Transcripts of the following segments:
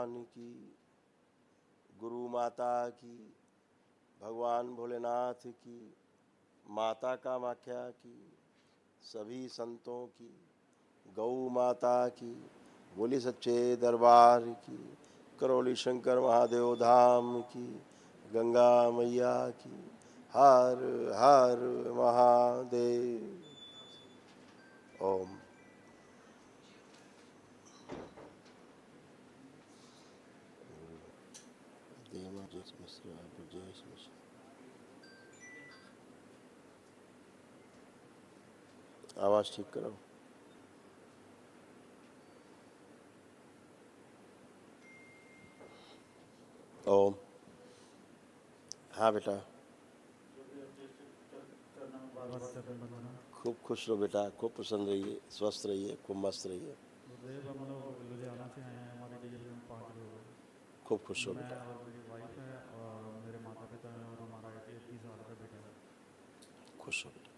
भगवान की, गुरु माता की, भगवान भोलेनाथ की, माता कामाख्या की, सभी संतों की, गौ माता की, बोली सच्चे दरबार की, करौली शंकर महादेव धाम की, गंगा मैया की, हर हर महादेव। ओम। आवाज ठीक करो। ओम। हाँ बेटा, खूब खुश रहो बेटा, खूब प्रसन्न रहिए, स्वस्थ रहिए, खूब मस्त रहिए। लुधियाना से आए हैं, हमारी डिलीवरी में 5 लोग हैं। खूब खुश रहो बेटा। और मेरी वाइफ है और मेरे माता पिता हैं और हमारा 80 साल का बेटा है। खुश हो बेटा।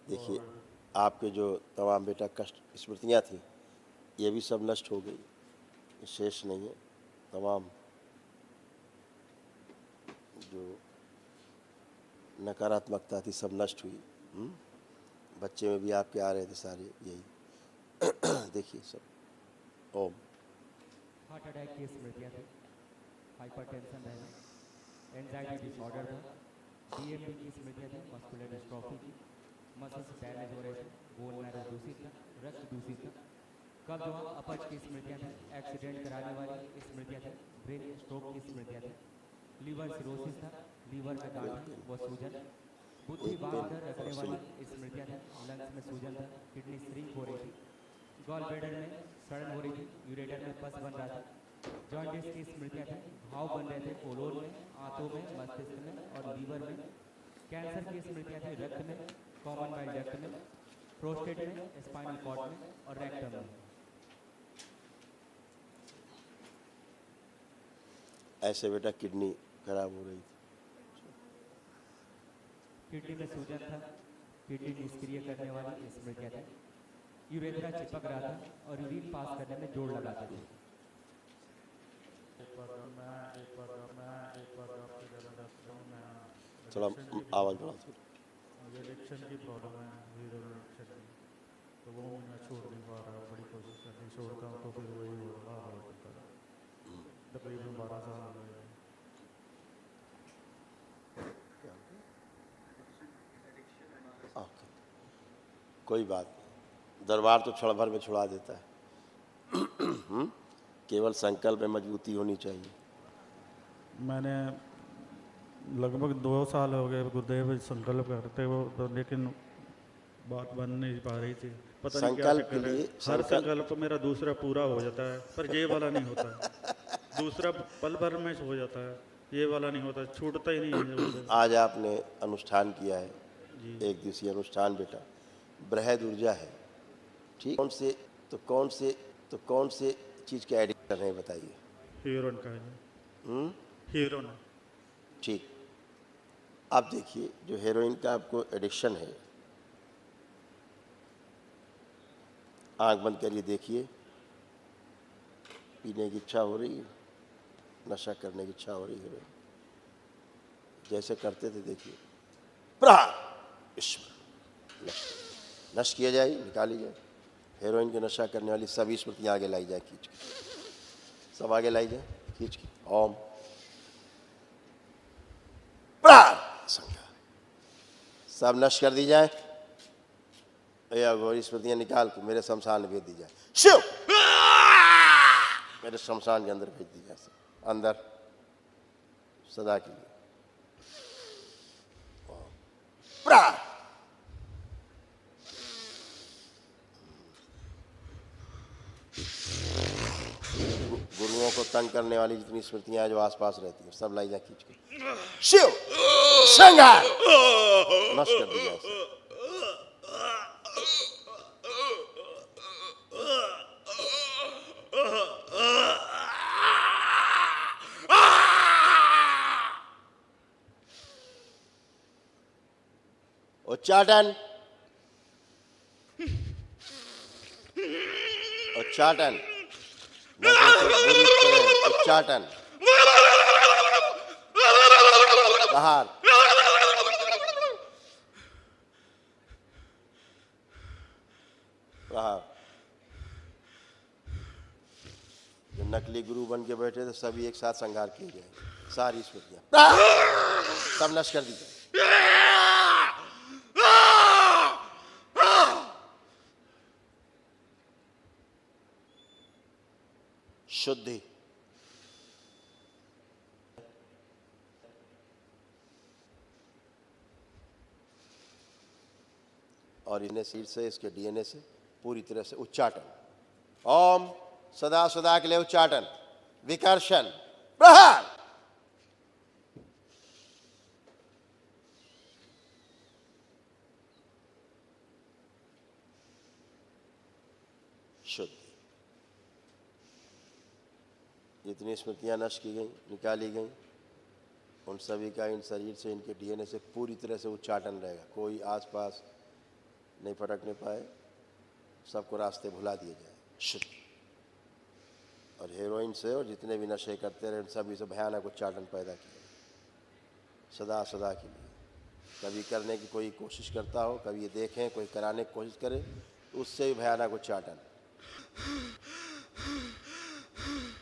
देखिए, आपके जो तमाम बेटा कष्ट स्मृतियाँ थी, ये भी सब नष्ट हो गई, शेष नहीं है। तमाम जो नकारात्मकता थी सब नष्ट हुई। बच्चे में भी आपके आ रहे थे सारे यही। देखिए सब। ओम। हार्ट अटैक की स्मृतियाँ थी, हाइपरटेंशन है, एंजाइटी डिसऑर्डर था, डीएमडी की स्मृतियाँ थी, मस्कुलर डिस्ट्रॉफी की, मसल्स डैमेज हो रहे थे, बोन मैरो दूषित था, रक्त दूषित था, कब्ज व अपच की स्मृतियाँ थी, एक्सीडेंट कराने वाली स्मृतियाँ थी, ब्रेन स्ट्रोक की स्मृतियाँ थी, लीवर सिरोसिस था, लीवर में गांठी व सूजन, बुद्धि बांध कर रखने वाली स्मृतियाँ थी, लंग्स में सूजन था, किडनी श्रिंक हो रही थी, गॉल ब्लैडर में सड़न हो रही थी, यूरेटर में पस बन रहा था, जॉन्डिस की स्मृतियाँ थी, घाव बन रहे थे कोलोन में, आंतों में, मस्तिष्क में और लीवर में, कैंसर की स्मृतियाँ थी रक्त में, कॉमन बाइल डक्ट में, प्रोस्टेट में, स्पाइनल कॉर्ड में और रेक्टम में। ऐसे बेटा किडनी खराब हो रही थी, किडनी में सूजन था, किडनी निष्क्रिय करने वाली स्मृतियाँ थी, यूरेथ्रा चिपक रहा था और यूरिन पास करने में जोड़ लगाते थे। थोड़ा आवाज बढ़ा दो। मुझे एडिक्शन की प्रॉब्लम है, हीरोइन एडिक्शन की, तो वो मैं छोड़ नहीं पा रहा, बड़ी कोशिश करती छोड़ता हूँ तो फिर वही हो रहा है। तकरीबन 12 साल हो गए। कोई बात नहीं, दरबार तो क्षण भर में छुड़ा देता है। केवल संकल्प में मजबूती होनी चाहिए। मैंने लगभग 2 साल हो गए गुरुदेव संकल्प करते वो तो, लेकिन बात बन नहीं पा रही थी। पता नहीं क्या संकल्प के चक्कर है। लिए हर संकल्प मेरा दूसरा पूरा हो जाता है, पर ये वाला नहीं होता। दूसरा पल भर में हो जाता है, ये वाला नहीं होता, छूटता ही नहीं है। आज आपने अनुष्ठान किया है, एक दिवसीय अनुष्ठान बेटा, बृहद ऊर्जा है, ठीक। कौन से चीज के एडिक्ट कर रहे हैं बताइए। हीरोइन का है। हीरोइन। ठीक। आप देखिए, जो हेरोइन का आपको एडिक्शन है, आंख बंद करिए, देखिए, पीने की इच्छा हो रही है, नशा करने की इच्छा हो रही है, जैसे करते थे देखिए, नष्ट किया जाए, निकाली जाए। हेरोइन के नशा करने वाली सभी स्मृतियाँ आगे लाई जाए, खींच के, सब आगे लाई जाए खींच के। ओम। सब नष्ट कर दी जाए, स्मृतियाँ निकाल के मेरे शमशान में भेज दी जाए। शिव, मेरे शमशान के अंदर भेज दी जाए, अंदर सदा के लिए। गुरुओं को तंग करने वाली जितनी स्मृतियां जो आसपास रहती हैं, सब लाई जा खींच के। शिव, संहार, नष्ट कर दी जाए। उच्चाटन, उच्चाटन, उच्चाटन, बाहर, बाहर। जो नकली गुरु बन के बैठे थे सभी एक साथ संहार किए गए, सारी स्मृतियां सब नष्ट कर दी जाए। शुद्धि, और इन्हें शरीर से, इसके डीएनए से पूरी तरह से उच्चाटन। ओम सदा सदा के लिए उच्चाटन, विकर्षण, प्रहार। शुद्ध, जितनी स्मृतियां नष्ट की गई, निकाली गई, उन सभी का इन शरीर से, इनके डीएनए से पूरी तरह से उच्चाटन रहेगा। कोई आसपास नहीं फटकने पाए, सबको रास्ते भुला दिए जाए। शुद्ध। और हेरोइन से और जितने भी नशे करते रहे, सभी से भयानक उच्चाटन पैदा किया, सदा सदा के लिए। कभी करने की कोई कोशिश करता हो, कभी ये देखें कोई कराने की कोशिश करे, उससे भी भयानक उच्चाटन,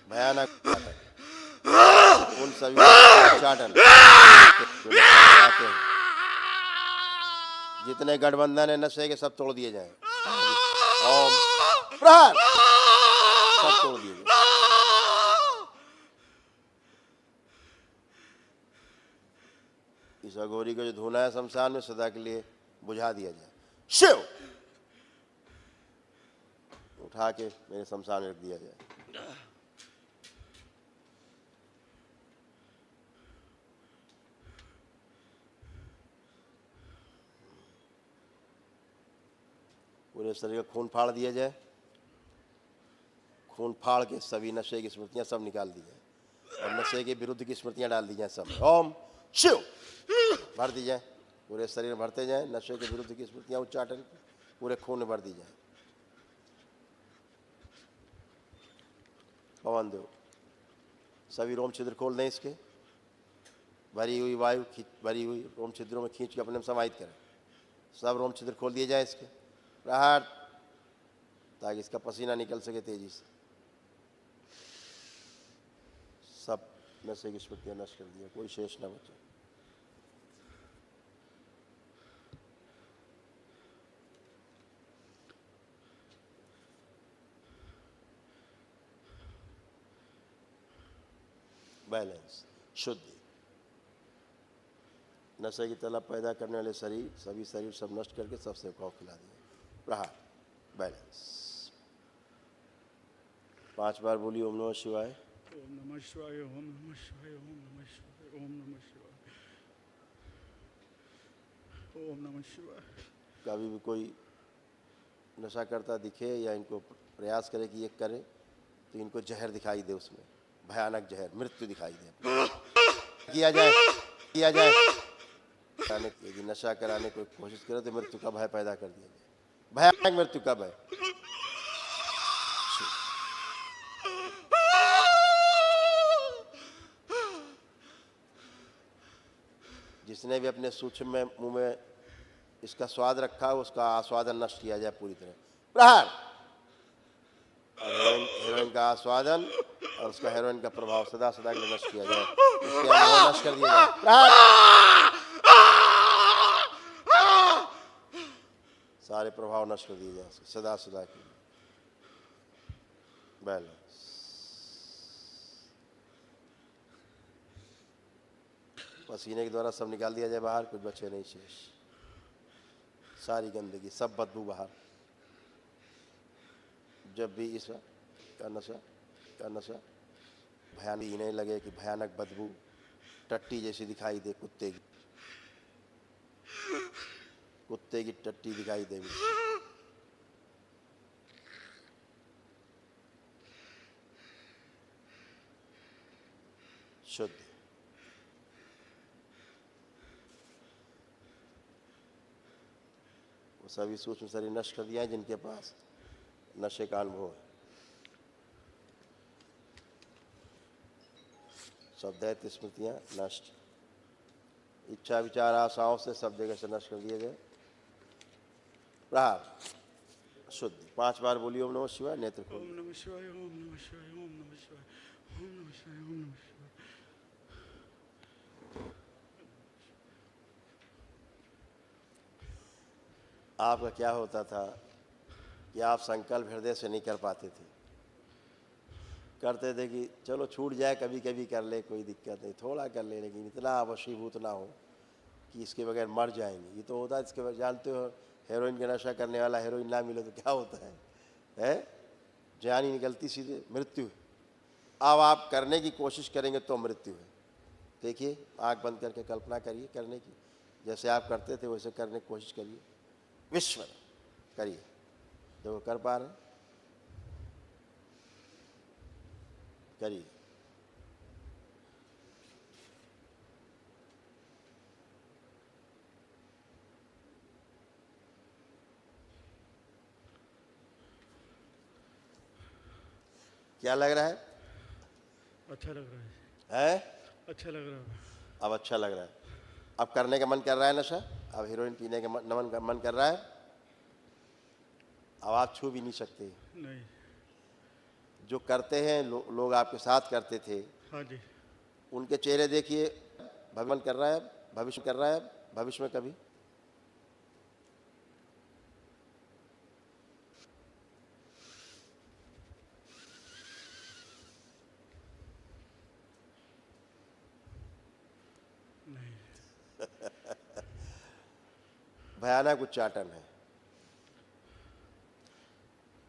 भयानक उच्चाटन, उन सभी उच्चाटन जो आते हैं। जितने गठबंधन है नशे के सब तोड़ दिए जाएं। ओम प्रहार, सब तोड़ दिए जाए। इस अघोरी को जो धुना है शमशान में, सदा के लिए बुझा दिया जाए। शिव, उठा के मेरे शमशान में रख दिया जाए। पूरे शरीर का खून फाड़ दिया जाए, खून फाड़ के सभी नशे की स्मृतियां सब निकाल दी जाए, और नशे के विरुद्ध की स्मृतियां डाल दी जाए सब। ओम शिव, भर दी जाए, पूरे शरीर भरते जाए, नशे के विरुद्ध की स्मृतियां उच्चाटन पूरे खून में भर दी जाए। पवन देव, सभी रोम छिद्र खोल दें इसके, भरी हुई वायु, भरी हुई रोम छिद्रों में खींच के अपने में समाहित करें। सब रोम छिद्र खोल दिए जाए इसके, प्रहार, ताकि इसका पसीना निकल सके तेजी से। सब नशे की स्मृतियां नष्ट कर दिया, कोई शेष न बचे। बैलेंस, शुद्धि। नशे की तलब पैदा करने वाले शरीर, सभी शरीर सब नष्ट करके सबसे कौ खिला दिए। प्रहार, बैलेंस। 5 बार बोली ओम नमः शिवाय। ओम नमः शिवाय, ओम नमः शिवाय, ओम नमः शिवाय, ओम नमः शिवाय, ओम नमः शिवाय। कभी भी कोई नशा करता दिखे या इनको प्रयास करे कि ये करे, तो इनको जहर दिखाई दे, उसमें भयानक जहर, मृत्यु दिखाई दे। किया जाए, किया जाए। यदि नशा कराने की कोशिश करे तो मृत्यु का भय पैदा कर दिया जाए, भयानक मृत्यु का भय। जिसने भी अपने सूक्ष्म में मुंह में इसका स्वाद रखा, उसका आस्वादन नष्ट किया जाए पूरी तरह। प्रहार, हेरोइन का आस्वादन और उसका हेरोइन का प्रभाव सदा सदा के लिए नष्ट किया जाए, इसके अनुभव नष्ट कर दिया जाए। प्रहार, सारे प्रभाव नष्ट कर दिए जाए सदा सदा के लिए। बैलेंस, पसीने के द्वारा सब निकाल दिया जाए बाहर, कुछ बचे नहीं शेष। सारी गंदगी, सब बदबू बाहर। जब भी इस का नशा भयानक ही नहीं लगे कि भयानक बदबू टट्टी जैसी दिखाई दे, कुत्ते की टट्टी दिखाई देगी। शुद्ध, वो सभी सूक्ष्म शरीर नष्ट कर दिया है जिनके पास नशे का अनुभव है। सब दैत्य स्मृतियाँ नष्ट, इच्छा विचार आशाओं से सब जगह से नष्ट कर दिए गए। प्रहार शुद्धि 5 बार बोलिए ओम नमः शिवाय। नेत्र खोल। ओम नमः शिवाय, ओम नमः शिवाय, ओम नमः शिवाय, ओम नमः शिवाय, ओम नमः शिवाय। आपका क्या होता था कि आप संकल्प हृदय से नहीं कर पाते थे, करते थे कि चलो छूट जाए, कभी कभी कर ले, कोई दिक्कत नहीं, थोड़ा कर ले, लेकिन इतना वशीभूत ना हो कि इसके बगैर मर जाएंगे। ये तो होता है, इसके बगैर जानते हो, हेरोइन का नशा करने वाला हेरोइन ना मिले तो क्या होता है? जान ही निकलती, सीधे मृत्यु। अब आप करने की कोशिश करेंगे तो मृत्यु है। देखिए, आंख बंद करके कल्पना करिए करने की, जैसे आप करते थे वैसे करने की कोशिश करिए, विश्व करिए, देखो कर पा रहे, करिए। क्या लग रहा है? अच्छा लग रहा है? अच्छा लग रहा है। अब अच्छा लग रहा है। अब करने का मन कर रहा है नशा, अब हीरोइन पीने का मन कर रहा है। अब आप छू भी नहीं सकते। नहीं। जो करते हैं लोग आपके साथ करते थे, हाँ जी। उनके चेहरे देखिए, भगवान कर रहा है, भविष्य कर रहा है, भविष्य में कभी नहीं। भयानक उच्चाटन है,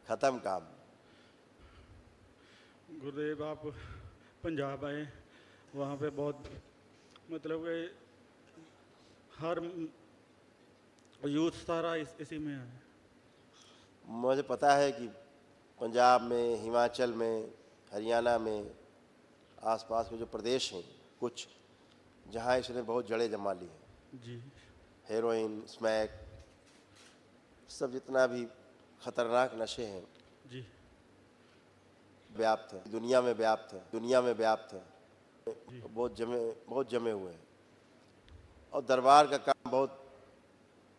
खत्म काम। गुरुदेव आप पंजाब आए, वहाँ पे बहुत मतलब कि हर यूथ सारा इसी में है। मुझे पता है कि पंजाब में, हिमाचल में, हरियाणा में, आसपास के जो प्रदेश हैं कुछ, जहाँ इसने बहुत जड़ें जमा ली हैं। जी। हेरोइन, स्मैक, सब जितना भी खतरनाक नशे हैं जी। व्याप्त है, दुनिया में व्याप्त है, दुनिया में व्याप्त है, बहुत जमे हुए हैं। और दरबार का काम बहुत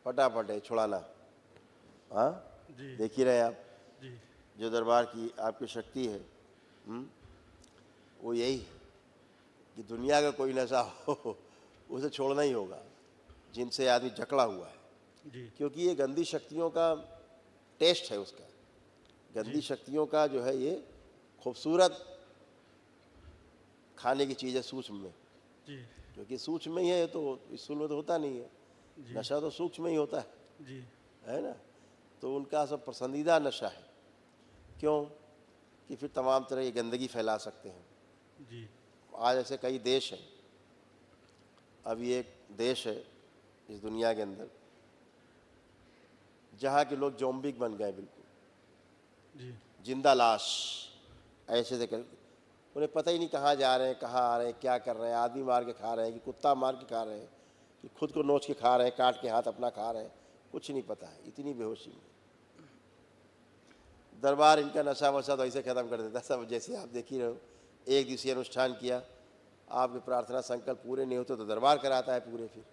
फटाफट है छुड़ाना। हाँ, जी। देख ही रहे आप, जी। जो दरबार की आपकी शक्ति है, वो यही है कि दुनिया का कोई नशा हो उसे छोड़ना ही होगा, जिनसे आदमी जकड़ा हुआ है। जी। क्योंकि ये गंदी शक्तियों का टेस्ट है उसका, गंदी शक्तियों का जो है ये खूबसूरत खाने की चीज़ है सूक्ष्म में, जी। क्योंकि सूक्ष्म में ही है, तो स्थूल में तो होता नहीं है। जी। नशा तो सूक्ष्म में ही होता जी। है ना। तो उनका सब पसंदीदा नशा है। क्यों? कि फिर तमाम तरह की गंदगी फैला सकते हैं। जी। आज ऐसे कई देश हैं, अभी एक देश है इस दुनिया के अंदर जहाँ के लोग ज़ॉम्बी बन गए, बिल्कुल जी। जिंदा लाश, ऐसे से कर, उन्हें पता ही नहीं कहाँ जा रहे हैं, कहाँ आ रहे हैं, क्या कर रहे हैं, आदमी मार के खा रहे हैं कि कुत्ता मार के खा रहे हैं कि खुद को नोच के खा रहे हैं, काट के हाथ अपना खा रहे हैं, कुछ नहीं पता है, इतनी बेहोशी में। दरबार इनका नशा वशा तो ऐसे ख़त्म कर देता सब। जैसे आप देख ही रहे हो, एक दिवसीय अनुष्ठान किया, आपके प्रार्थना संकल्प पूरे नहीं होते तो दरबार कराता है पूरे, फिर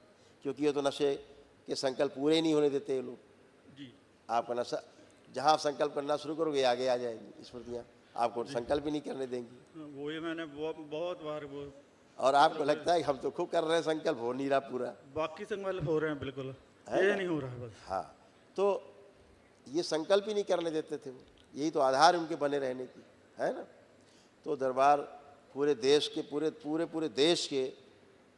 क्योंकि ये तो नशे के संकल्प पूरे ही नहीं होने देते ये लोग। जी। आपका नशा, जहाँ आप संकल्प करना शुरू करोगे आगे आ जाएंगी स्मृतियाँ, आपको संकल्प ही नहीं करने देंगी। वही मैंने बहुत बार वो, और आपको लगता है कि हम तो खूब कर रहे हैं, संकल्प हो नहीं रहा पूरा। बाकी संकल्प हो रहे हैं बिल्कुल, है ये ना? नहीं हो रहा है बस। हाँ, तो ये संकल्प ही नहीं करने देते थे वो, यही तो आधार उनके बने रहने की है ना। तो दरबार पूरे देश के पूरे देश के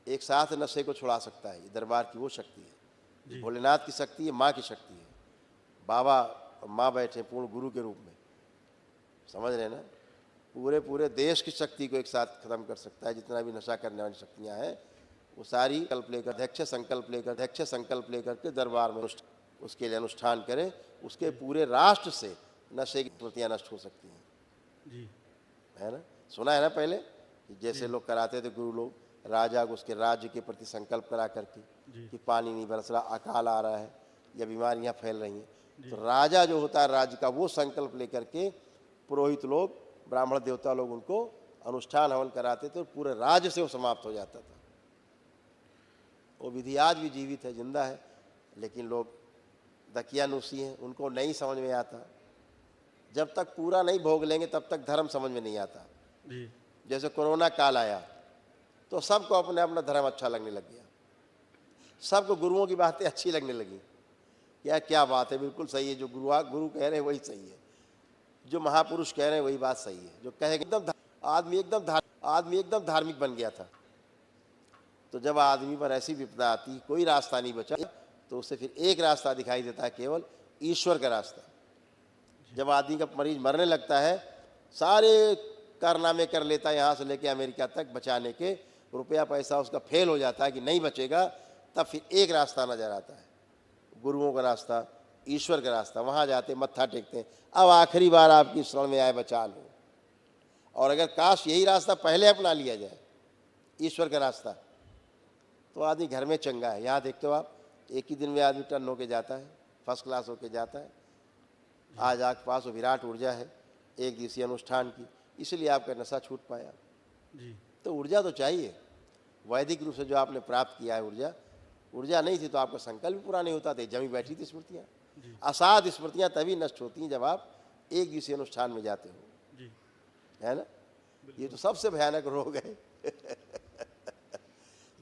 एक साथ नशे को छुड़ा सकता है। ये दरबार की वो शक्ति है, भोलेनाथ की शक्ति है, माँ की शक्ति है। बाबा और माँ बैठे पूर्ण गुरु के रूप में, समझ रहे हैं ना। पूरे देश की शक्ति को एक साथ खत्म कर सकता है। जितना भी नशा करने वाली शक्तियाँ हैं वो सारी अध्यक्ष संकल्प लेकर के दरबार में उसके लिए अनुष्ठान करें, उसके पूरे राष्ट्र से नशे की स्मृतियाँ नष्ट हो सकती हैं। जी। है ना, सुना है ना पहले कि जैसे लोग कराते थे गुरु लोग, राजा को उसके राज्य के प्रति संकल्प करा करके कि पानी नहीं बरस रहा, अकाल आ रहा है या बीमारियां फैल रही हैं, तो राजा जो होता है राज्य का, वो संकल्प लेकर के पुरोहित लोग, ब्राह्मण देवता लोग उनको अनुष्ठान हवन कराते थे और पूरे राज्य से वो समाप्त हो जाता था। वो विधि आज भी जीवित है, जिंदा है, लेकिन लोग दकियानुसी हैं, उनको नहीं समझ में आता। जब तक पूरा नहीं भोग लेंगे तब तक धर्म समझ में नहीं आता। जी जैसे कोरोना काल आया तो सबको अपने अपना धर्म अच्छा लगने लग गया, सबको गुरुओं की बातें अच्छी लगने लगी। क्या बात है, बिल्कुल सही है, जो गुरु कह रहे हैं वही सही है, जो महापुरुष कह रहे हैं वही बात सही है, जो कहे आदमी एकदम धार्मिक बन गया था। तो जब आदमी पर ऐसी विपदा आती, कोई रास्ता नहीं बचा, तो उसे फिर एक रास्ता दिखाई देता है, केवल ईश्वर का रास्ता। जब आदमी का मरीज मरने लगता है, सारे कारनामे कर लेता है यहाँ से लेके अमेरिका तक बचाने के, रुपया पैसा उसका फेल हो जाता है कि नहीं बचेगा, तब फिर एक रास्ता नजर आता है, गुरुओं का रास्ता, ईश्वर का रास्ता। वहाँ जाते मत्था टेकते हैं, अब आखिरी बार आपकी शरण में आए, बचा लो। और अगर काश यही रास्ता पहले अपना लिया जाए, ईश्वर का रास्ता, तो आदमी घर में चंगा है। यहाँ देखते हो आप, एक ही दिन में आदमी टर्न होके जाता है, फर्स्ट क्लास होके जाता है। आज आपके पास वो विराट ऊर्जा है एक दिवसीय अनुष्ठान की, इसलिए आपका नशा छूट पाया। जी तो ऊर्जा तो चाहिए, वैदिक रूप से जो आपने प्राप्त किया है ऊर्जा नहीं थी तो आपका संकल्प भी पूरा नहीं होता था, जमी बैठी थी स्मृतियाँ। असाध स्मृतियाँ तभी नष्ट होती हैं जब आप एक दिवसीय अनुष्ठान में जाते हो, जी है ना। ये तो सबसे भयानक रोग है।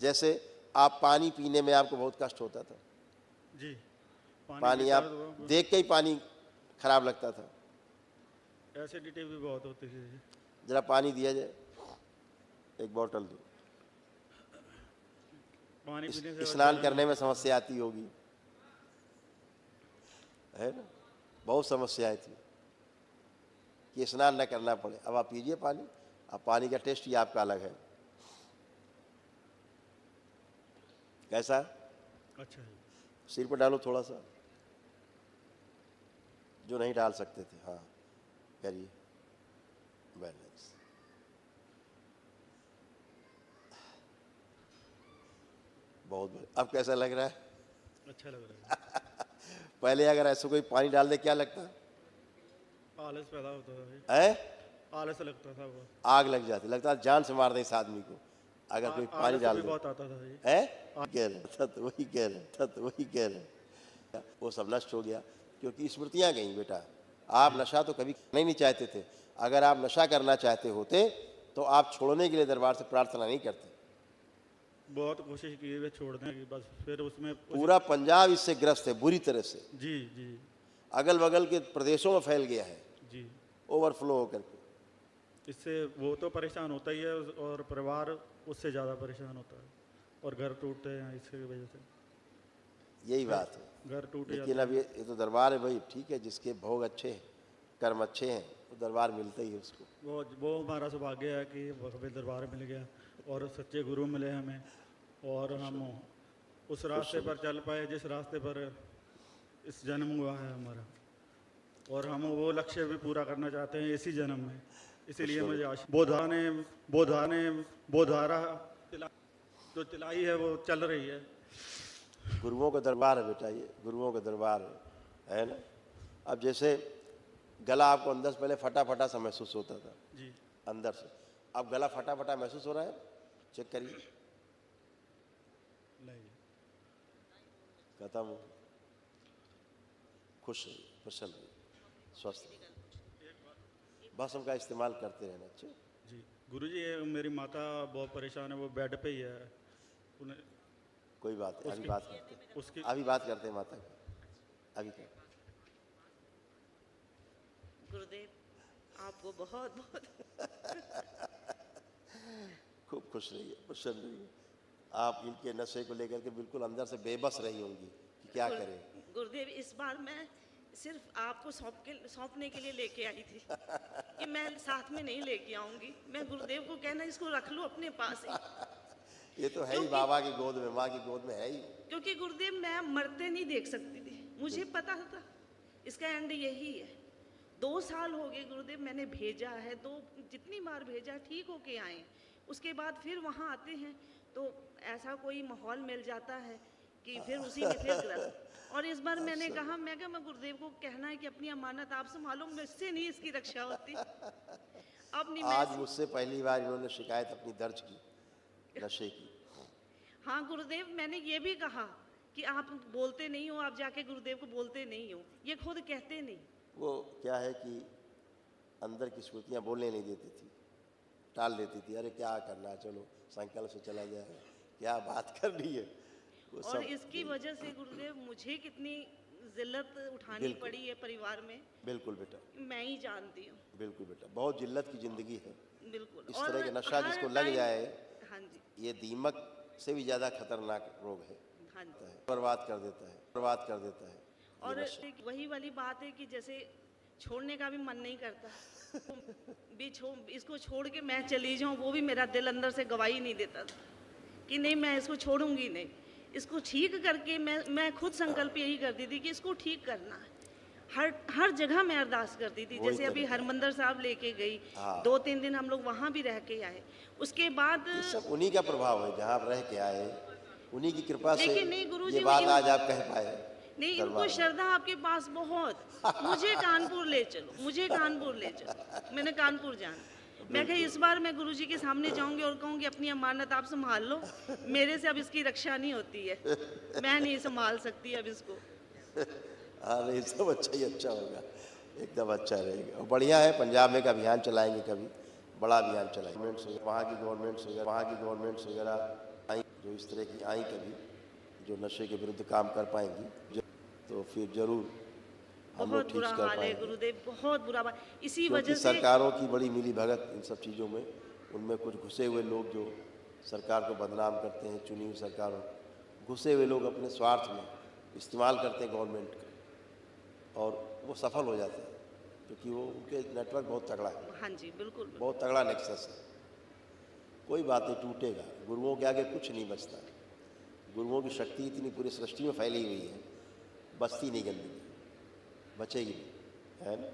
जैसे आप पानी पीने में आपको बहुत कष्ट होता था, जी पानी आप देख के ही पानी खराब लगता था। एसिडिटी भी बहुत होती थी। जरा पानी दिया जाए, एक बोतल दो। पानी पीने से स्नान करने में समस्या आती होगी, है ना, बहुत समस्याएं थी कि स्नान न करना पड़े। अब आप पीजिए पानी, अब पानी का टेस्ट ही आपका अलग है। कैसा, अच्छा है। सिर पर डालो थोड़ा सा, जो नहीं डाल सकते थे। हाँ करिए, बैलेंस। बहुत बढ़िया। अब कैसा लग रहा है? अच्छा लग रहा है। पहले अगर ऐसे कोई पानी डाल दे क्या लगता आलस पैदा होता था, है? आलस लगता था, वो आग लग जाती, लगता है जान से मार दे इस आदमी को अगर कोई पानी आलस डाल भी दे, बहुत आता था जी। है? कह रहे सत वही कह रहे वो सब नष्ट हो गया क्योंकि स्मृतियां गई। बेटा आप नशा तो कभी नहीं चाहते थे, अगर आप नशा करना चाहते होते तो आप छोड़ने के लिए दरबार से प्रार्थना नहीं करते। बहुत कोशिश की है छोड़ने की, बस फिर उसमें पूरा पंजाब इससे ग्रस्त है बुरी तरह से, जी जी अगल बगल के प्रदेशों में फैल गया है जी। ओवरफ्लो होकर के। इससे वो तो परेशान होता ही है और परिवार उससे ज़्यादा परेशान होता है और घर टूटते हैं इसकी वजह से। यही बात है, घर टूट लेकिन जाते अब ये तो दरबार है भाई, ठीक है, जिसके भोग अच्छे हैं, कर्म अच्छे हैं, वो दरबार मिलता ही है उसको। वो हमारा सौभाग्य है कि हमें दरबार मिल गया और सच्चे गुरु मिले हमें, और हम उस रास्ते पर चल पाए जिस रास्ते पर इस जन्म हुआ है हमारा, और हम वो लक्ष्य भी पूरा करना चाहते हैं इसी जन्म में। इसीलिए मुझे बोधारा जो चलाई है वो चल रही है। गुरुओं का दरबार है बेटा, ये गुरुओं का दरबार है ना। अब जैसे गला आपको अंदर से पहले फटा फटा सा महसूस होता था जी अंदर से, अब गला फटा फटा महसूस हो रहा है? चेक करिए, नहीं खत्म हो। खुश रहिए, प्रसन्न रहिए, स्वस्थ रहिए, भस्म का इस्तेमाल करते रहना। अच्छा जी गुरुजी, ये मेरी माता बहुत परेशान है, वो बेड पे ही है। उन्हें कोई बात नहीं, अभी बात करते हैं, उसकी अभी बात करते हैं माता की, अभी कर। गुरुदेव आपको बहुत बहुत खूब खुश रहिए, प्रसन्न रहिए। आप इनके नशे को लेकर के बिल्कुल अंदर से बेबस रही होंगी कि क्या करें। गुरुदेव इस बार मैं सिर्फ आपको सौंपने के लिए लेके आई थी कि मैं साथ में नहीं लेके आऊंगी। मैं गुरुदेव को कहना इसको रख लो अपने पास ही, ये तो है ही, बाबा की गोद में, माँ की गोद में है ही। क्योंकि गुरुदेव मैं मरते नहीं देख सकती थी, मुझे पता था इसका एंड यही है। 2 साल हो गए गुरुदेव, मैंने भेजा है, जितनी बार भेजा ठीक होके आए, उसके बाद फिर वहाँ आते हैं तो ऐसा कोई माहौल मिल जाता है कि फिर उसी में फिर ग्रस्त। और इस बार मैंने कहा, मैं गुरुदेव को कहना है कि अपनी अमानत आप संभालो, मुझसे नहीं इसकी रक्षा होती। अब नहीं आज मैं मुझसे पहली बार इन्होंने शिकायत अपनी दर्ज की नशे की। हाँ गुरुदेव, मैंने ये भी कहा कि आप बोलते नहीं हो, आप जाके गुरुदेव को बोलते नहीं हो, ये खुद कहते नहीं। वो क्या है कि अंदर की स्मृतियाँ बोलने नहीं देती थी, टाल देती थी। अरे क्या करना है, चलो संकल्प से चला जाए, क्या बात करनी है वो और सब। इसकी वजह से गुरुदेव मुझे कितनी जिल्लत उठानी बिल्कुल। पड़ी है परिवार में, बिल्कुल बेटा, मैं ही जानती हूँ। बिल्कुल बेटा, बहुत जिल्लत की ज़िंदगी है। बिल्कुल। इस और तरह के नशा हर जिसको लग टाइम- जाए, हाँ जी, ये दीमक से भी ज़्यादा खतरनाक रोग है, हाँ जी। बर्बाद कर देता है, बर्बाद कर देता है ये और नशा। वही वाली बात है कि जैसे छोड़ने का भी मन नहीं करता इसको छोड़ के मैं चली जाऊं, वो भी मेरा दिल अंदर से गवाही नहीं देता था कि नहीं मैं इसको छोड़ूंगी नहीं। इसको ठीक करके मैं खुद संकल्प यही करती थी कि इसको ठीक करना है। हर जगह मैं अरदास करती थी। वही जैसे अभी तरीका है। हरमंदर साहब लेके गई, हाँ। 2-3 दिन हम लोग वहाँ भी रह के आए। उसके बाद ये सब उन्हीं का प्रभाव है, जहाँ आप रह के आए, उन्हीं की कृपा से लेकिन नहीं गुरुजी, ये बात इन- आज आप कह पाए। नहीं, दरबार इनको में। श्रद्धा आपके पास बहुत। मुझे कानपुर ले चलो, मुझे कानपुर ले चलो। मैंने कानपुर जाना। मैं कही इस बार मैं गुरुजी के सामने जाऊंगी और कहूंगी अपनी अमानत आप संभाल लो, मेरे से अब इसकी रक्षा नहीं होती है, मैं नहीं संभाल सकती अब इसको। हाँ नहीं, सब अच्छा ही अच्छा होगा, एकदम अच्छा रहेगा। और बढ़िया है, पंजाब में एक अभियान चलाएंगे, कभी बड़ा अभियान चलाएंगे। वहाँ की गवर्नमेंट्स वगैरह आई, जो इस तरह की आई कभी, जो नशे के विरुद्ध काम कर पाएंगी, तो फिर जरूर हम लोग बहुत ठीक बुरा कर हाल है पाएंगे। गुरुदेव, बहुत बुरा हाल। इसी क्योंकि वजह से सरकारों की बड़ी मिली भगत इन सब चीज़ों में, उनमें कुछ घुसे हुए लोग जो सरकार को बदनाम करते हैं, चुनी हुई सरकारों, घुसे हुए लोग अपने स्वार्थ में इस्तेमाल करते हैं गवर्नमेंट का, और वो सफल हो जाते हैं, क्योंकि वो उनके नेटवर्क बहुत तगड़ा है, हाँ जी बिल्कुल। बहुत तगड़ा नेक्सस है। कोई बात नहीं टूटेगा, गुरुओं के आगे कुछ नहीं बचता। गुरुओं की शक्ति इतनी पूरी सृष्टि में फैली हुई है, बचती नहीं गंदगी, बचेगी नहीं, है ना।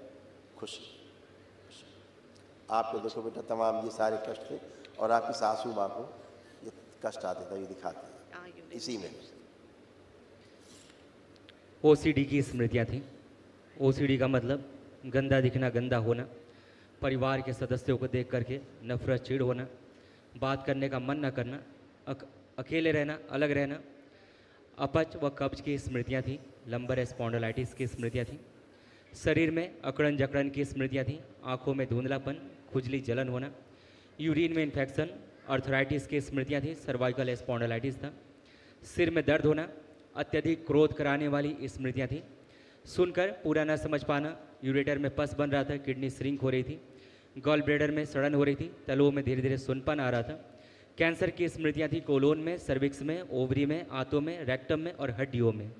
खुशी आपको देखो बेटा, तमाम ये सारे कष्ट थे, और आपकी सासू माँ को ये कष्ट आते थे, ये दिखाते हैं इसी में। ओसीडी की स्मृतियाँ थी। ओसीडी का मतलब गंदा दिखना, गंदा होना, परिवार के सदस्यों को देख करके नफरत, चिढ़ होना, बात करने का मन न करना, अकेले रहना, अलग रहना, अपच व कब्ज की स्मृतियाँ थी। लंबर स्पॉन्डिलाइटिस की स्मृतियाँ थी। शरीर में अकड़न जकड़न की स्मृतियाँ थी। आँखों में धुंधलापन, खुजली, जलन होना, यूरिन में इन्फेक्शन, अर्थराइटिस की स्मृतियाँ थी। सर्वाइकल स्पॉन्डिलाइटिस था। सिर में दर्द होना, अत्यधिक क्रोध कराने वाली स्मृतियाँ थी। सुनकर पूरा न समझ पाना, यूरेटर में पस बन रहा था, किडनी श्रिंक हो रही थी, गॉल ब्लैडर में सड़न हो रही थी, तलुओं में धीरे धीरे सुनपन आ रहा था। कैंसर की स्मृतियाँ थी। कोलोन में, सर्विक्स में, ओवरी में, आंतों में, रेक्टम में और हड्डियों में।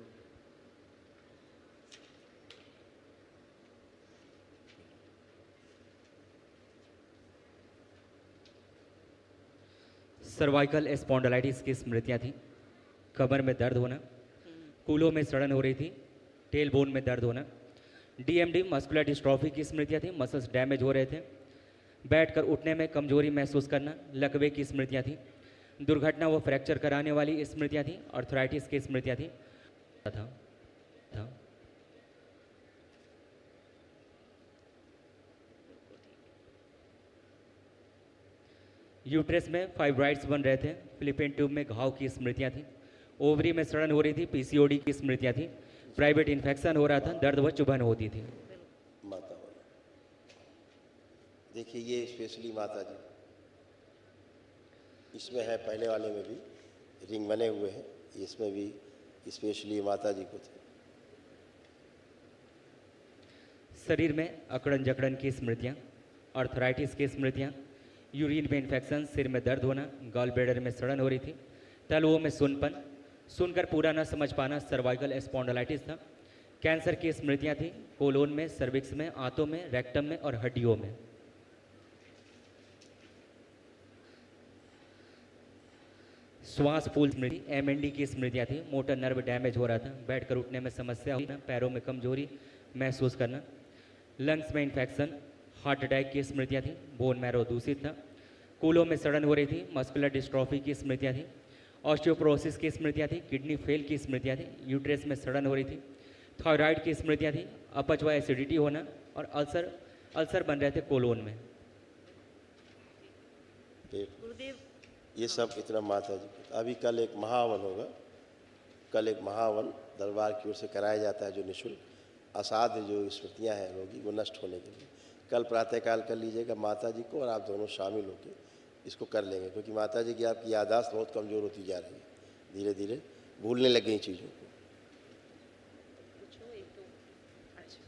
सर्वाइकल स्पॉन्डिलाइटिस की स्मृतियाँ थी। कमर में दर्द होना, कूलों में सड़न हो रही थी, टेल बोन में दर्द होना। डीएमडी मस्कुलर डिस्ट्रॉफी की स्मृतियाँ थी। मसल्स डैमेज हो रहे थे। बैठकर उठने में कमजोरी महसूस करना। लकवे की स्मृतियाँ थी। दुर्घटना व फ्रैक्चर कराने वाली स्मृतियाँ थी। अर्थराइटिस की स्मृतियाँ थी। था यूट्रस में फाइब्राइड्स बन रहे थे। फिलिपिन ट्यूब में घाव की स्मृतियाँ थी। ओवरी में सड़न हो रही थी। पीसीओडी की स्मृतियाँ थी। प्राइवेट इन्फेक्शन हो रहा था। दर्द व चुभन होती थी। माता वाला देखिए, ये स्पेशली माता जी, इसमें है, पहले वाले में भी रिंग बने हुए हैं, इसमें भी स्पेशली माता जी को थे। शरीर में अकड़न जकड़न की स्मृतियाँ, अर्थराइटिस की स्मृतियाँ, यूरिन में इन्फेक्शन, सिर में दर्द होना, गॉल ब्लैडर में सड़न हो रही थी, तलुओं में सुनपन, सुनकर पूरा न समझ पाना, सर्वाइकल स्पॉन्डिलाइटिस था। कैंसर की स्मृतियाँ थी। कोलोन में, सर्विक्स में, आंतों में, रेक्टम में और हड्डियों में। श्वास फूल स्मृति, एमएनडी की स्मृतियाँ थी। मोटर नर्व डैमेज हो रहा था। बैठकर उठने में समस्या होना, पैरों में कमजोरी महसूस करना, लंग्स में इन्फेक्शन, हार्ट अटैक की स्मृतियाँ थी। बोन मैरो दूषित था। कूलों में सड़न हो रही थी। मस्कुलर डिस्ट्रॉफी की स्मृतियाँ थी। ऑस्टियोपोरोसिस की स्मृतियाँ थी। किडनी फेल की स्मृतियाँ थी। यूट्रस में सड़न हो रही थी। थायराइड की स्मृतियाँ थी। अपच व एसिडिटी होना और अल्सर बन रहे थे कोलोन में। पेट, गुरुदेव ये सब इतना माता जी को। अभी कल एक महावन होगा, कल एक महावन दरबार की ओर से कराया जाता है जो निःशुल्क असाध्य जो स्मृतियाँ हैं रोगी वो नष्ट होने के लिए। कल प्रातःकाल कर लीजिएगा माता जी को और आप दोनों शामिल होकर इसको कर लेंगे, क्योंकि माता जी की आपकी याददाश्त बहुत कमज़ोर होती जा रही है, धीरे धीरे भूलने लग गई चीज़ों को। पूछो एक तो। अच्छा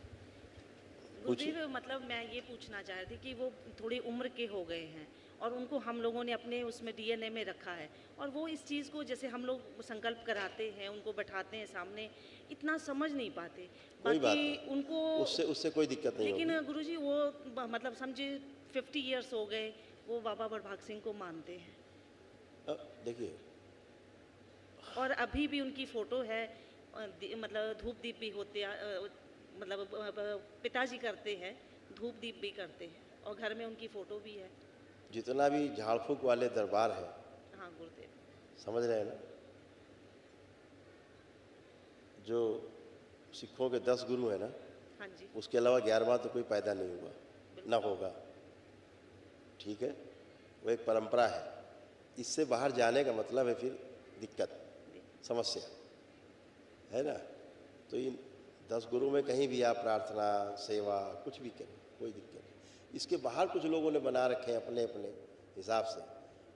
गुरुदेव, मतलब मैं ये पूछना चाह रही थी कि वो थोड़ी उम्र के हो गए हैं और उनको हम लोगों ने अपने उसमें डीएनए में रखा है, और वो इस चीज़ को जैसे हम लोग संकल्प कराते हैं, उनको बैठाते हैं सामने, इतना समझ नहीं पाते। कोई बात बाकी नहीं, उनको उससे कोई दिक्कत नहीं लेकिन होगी। गुरुजी वो मतलब समझे 50 इयर्स हो गए, वो बाबा बड़भाग सिंह को मानते हैं देखिए, और अभी भी उनकी फ़ोटो है, मतलब धूप दीप भी होते मतलब पिताजी करते हैं, धूप दीप भी करते हैं, और घर में उनकी फ़ोटो भी है। जितना भी झाड़ फूक वाले दरबार है, हाँ गुरुदेव, समझ रहे हैं ना, जो सिखों के 10 गुरु हैं ना, हाँ जी, उसके अलावा 11वां तो कोई पैदा नहीं हुआ, ना होगा, ठीक है। वो एक परंपरा है, इससे बाहर जाने का मतलब है फिर दिक्कत, समस्या है ना। तो इन 10 गुरु में कहीं भी आप प्रार्थना सेवा कुछ भी करें, कोई दिक्कत नहीं। इसके बाहर कुछ लोगों ने बना रखे हैं अपने अपने हिसाब से,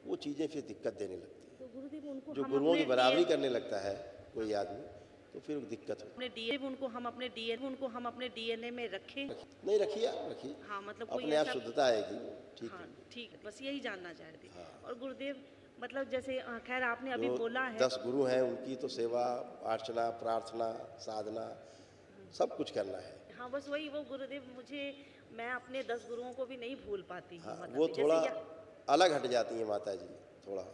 वो चीज़ें फिर दिक्कत देने लगती हैं। तो गुरुदेव उनको जो हम गुरुओं की अपने बराबरी करने लगता है कोई आदमी, तो फिर दिक्कत होती अपने डीएनए उनको हम अपने डीएनए में रखें। है। नहीं, रखिए आप रखिए, हाँ मतलब कोई अपने आप ऐसा, शुद्धता आएगी, ठीक हाँ है। ठीक है, बस यही जानना चाह रही थी। हाँ। और गुरुदेव मतलब जैसे खैर आपने अभी जो बोला है, 10 गुरु हैं उनकी तो सेवा अर्चना प्रार्थना साधना सब कुछ करना है। हाँ बस वही वो गुरुदेव, मुझे मैं अपने 10 गुरुओं को भी नहीं भूल पाती हूँ। हाँ, मतलब वो जैसे थोड़ा या अलग हट जाती हैं माता जी, थोड़ा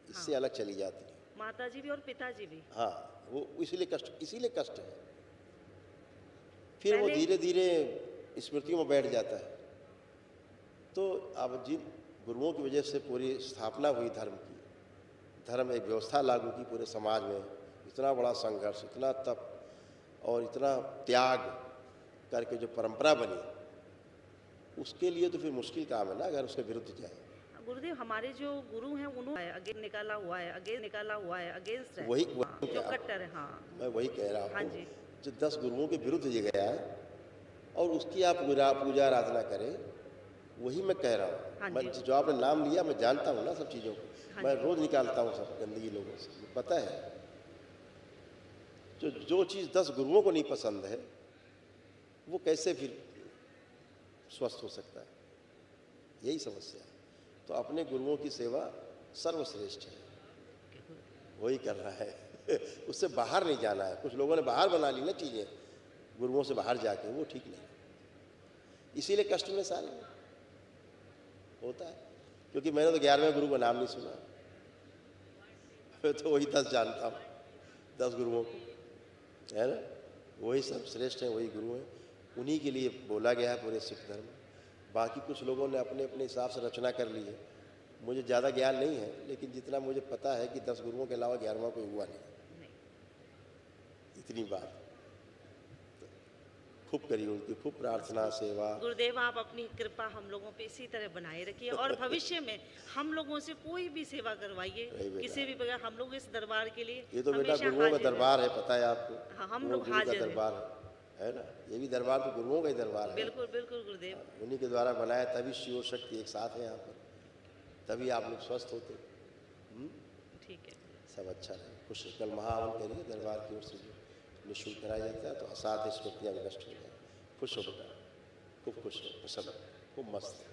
इससे अलग चली जाती हैं। माता जी भी और पिताजी भी। हाँ, वो इसीलिए कष्ट है, फिर वो पहले- धीरे धीरे स्मृतियों में बैठ जाता है। तो अब जिन गुरुओं की वजह से पूरी स्थापना हुई धर्म की, धर्म एक व्यवस्था लागू की पूरे समाज में, इतना बड़ा संघर्ष, इतना तप और इतना त्याग करके जो परंपरा बनी, उसके लिए तो फिर मुश्किल काम है ना अगर उसके विरुद्ध जाए। गुरुदेव हमारे जो गुरु हैं उन्होंने अगेंस्ट निकाला हुआ है, अगेंस्ट है। वही हाँ, जो कट्टर है। हाँ मैं वही कह रहा हाँ हूँ, जी, जो 10 गुरुओं के विरुद्ध ये गया है और उसकी आप पूजा आराधना करें, वही मैं कह रहा हाँ हूँ। मैं जी। जो आपने नाम लिया, मैं जानता हूँ ना सब चीज़ों को, हाँ मैं जी। रोज़ निकालता हूँ सब गंदगी लोगों से, मुझे पता है। जो चीज़ 10 गुरुओं को नहीं पसंद है, वो कैसे फिर स्वस्थ हो सकता है, यही समस्या है। तो अपने गुरुओं की सेवा सर्वश्रेष्ठ है, वही कर रहा है उससे बाहर नहीं जाना है। कुछ लोगों ने बाहर बना ली ना चीज़ें, गुरुओं से बाहर जाके, वो ठीक नहीं, इसीलिए कष्ट में सारे होता है। क्योंकि मैंने तो 11वें गुरु का नाम नहीं सुना, मैं तो वही 10 जानता हूँ, 10 गुरुओं को, है ना, वही सब श्रेष्ठ हैं, वही गुरु हैं, उन्हीं के लिए बोला गया है पूरे सिख धर्म में। बाकी कुछ लोगों ने अपने अपने हिसाब से रचना कर ली है, मुझे ज़्यादा ज्ञान नहीं है, लेकिन जितना मुझे पता है कि 10 गुरुओं के अलावा 11वां कोई हुआ नहीं, इतनी बात। खूब करिए उनकी, खूब प्रार्थना सेवा। गुरुदेव आप अपनी कृपा हम लोगों पे इसी तरह बनाए रखिए, और भविष्य में हम लोगों से कोई भी सेवा करवाइए, नहीं बेटा। किसी भी प्रकार, हम लोग इस दरबार के लिए ये तो बेटा हमेशा गुरुओं का हाजिर हैं। दरबार है, पता है आपको। हाँ, हम वो लोग गुरु का हाजिर हैं। दरबार है ना, ये भी दरबार तो गुरुओं का ही दरबार है। बिल्कुल बिल्कुल गुरुदेव, उन्हीं के द्वारा बनाया, तभी शिव शक्ति एक साथ है यहाँ पर, तभी आप लोग स्वस्थ होते। ठीक है। सब अच्छा रहे, खुश रहे। कल महाहवन करिए दरबार की ओर से, जो निःशुल्क कराया जाता है, तो असाध्य स्मृतियाँ भी नष्ट हो जाए। खुश हो बेटा, खूब खुश हो, प्रसन्न, खूब मस्त।